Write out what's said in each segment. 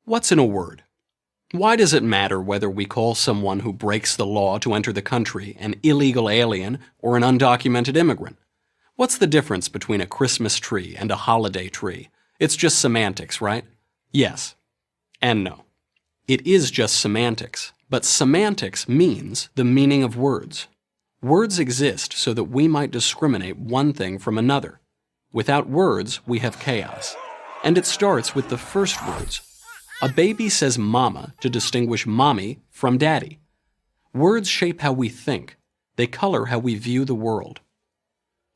What's in a word? Why does it matter whether we call someone who breaks the law to enter the country an illegal alien or an undocumented immigrant? What's the difference between a Christmas tree and a holiday tree? It's just semantics, right? Yes. And no. It is just semantics, but semantics means the meaning of words. Words exist so that we might discriminate one thing from another. Without words, we have chaos. And it starts with the first words. A baby says mama to distinguish mommy from daddy. Words shape how we think. They color how we view the world.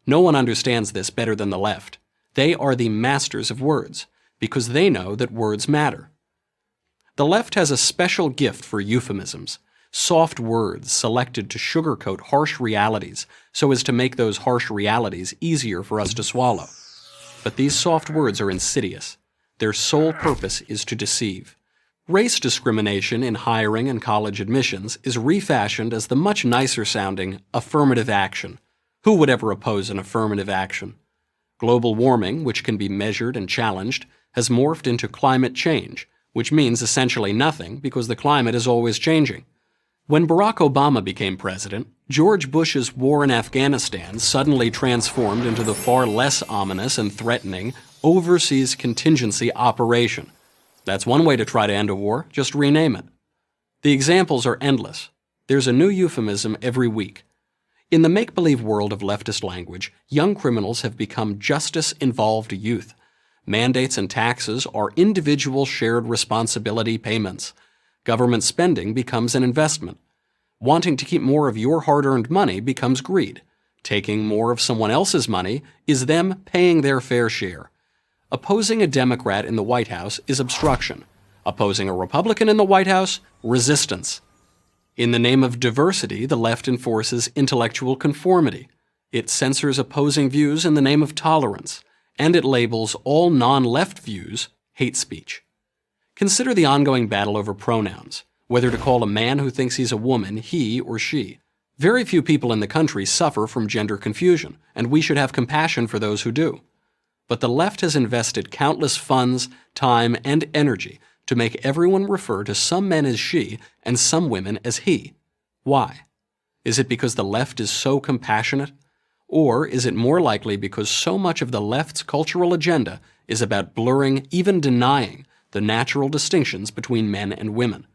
No one understands this better than the left. They are the masters of words, because they know that words matter. The left has a special gift for euphemisms, soft words selected to sugarcoat harsh realities so as to make those harsh realities easier for us to swallow. But these soft words are insidious. Their sole purpose is to deceive. Race discrimination in hiring and college admissions is refashioned as the much nicer sounding affirmative action. Who would ever oppose an affirmative action? Global warming, which can be measured and challenged, has morphed into climate change, which means essentially nothing because the climate is always changing. When Barack Obama became president, George Bush's war in Afghanistan suddenly transformed into the far less ominous and threatening Overseas Contingency Operation. That's one way to try to end a war, just rename it. The examples are endless. There's a new euphemism every week. In the make-believe world of leftist language, young criminals have become justice-involved youth. Mandates and taxes are individual shared responsibility payments. Government spending becomes an investment. Wanting to keep more of your hard-earned money becomes greed. Taking more of someone else's money is them paying their fair share. Opposing a Democrat in the White House is obstruction. Opposing a Republican in the White House, resistance. In the name of diversity, the left enforces intellectual conformity. It censors opposing views in the name of tolerance, and it labels all non-left views hate speech. Consider the ongoing battle over pronouns, whether to call a man who thinks he's a woman he or she. Very few people in the country suffer from gender confusion, and we should have compassion for those who do. But the left has invested countless funds, time, and energy to make everyone refer to some men as she and some women as he. Why? Is it because the left is so compassionate? Or is it more likely because so much of the left's cultural agenda is about blurring, even denying, the natural distinctions between men and women?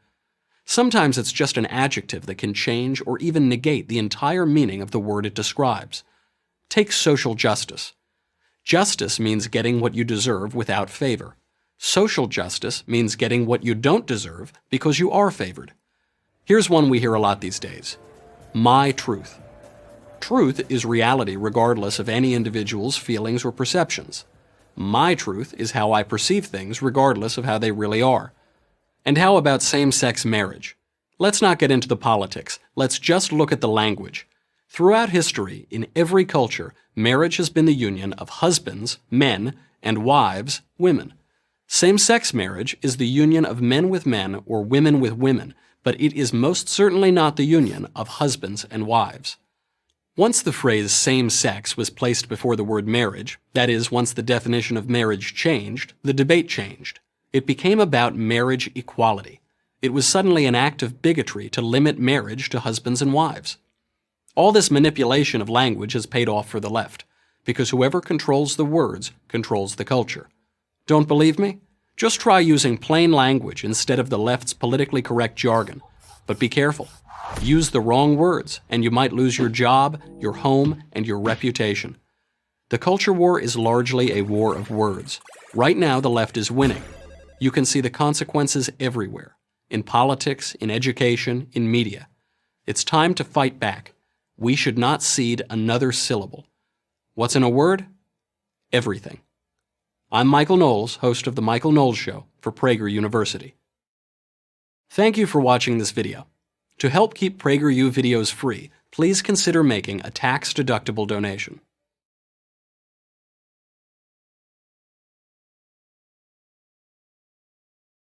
Sometimes it's just an adjective that can change or even negate the entire meaning of the word it describes. Take social justice. Justice means getting what you deserve without favor. Social justice means getting what you don't deserve because you are favored. Here's one we hear a lot these days. My truth. Truth is reality regardless of any individual's feelings or perceptions. My truth is how I perceive things regardless of how they really are. And how about same-sex marriage? Let's not get into the politics. Let's just look at the language. Throughout history, in every culture, marriage has been the union of husbands, men, and wives, women. Same-sex marriage is the union of men with men or women with women, but it is most certainly not the union of husbands and wives. Once the phrase same-sex was placed before the word marriage, that is, once the definition of marriage changed, the debate changed. It became about marriage equality. It was suddenly an act of bigotry to limit marriage to husbands and wives. All this manipulation of language has paid off for the left, because whoever controls the words controls the culture. Don't believe me? Just try using plain language instead of the left's politically correct jargon. But be careful. Use the wrong words, and you might lose your job, your home, and your reputation. The culture war is largely a war of words. Right now, the left is winning. You can see the consequences everywhere. In politics, in education, in media. It's time to fight back. We should not cede another syllable. What's in a word? Everything. I'm Michael Knowles, host of The Michael Knowles Show for Prager University. Thank you for watching this video. To help keep PragerU videos free, please consider making a tax-deductible donation.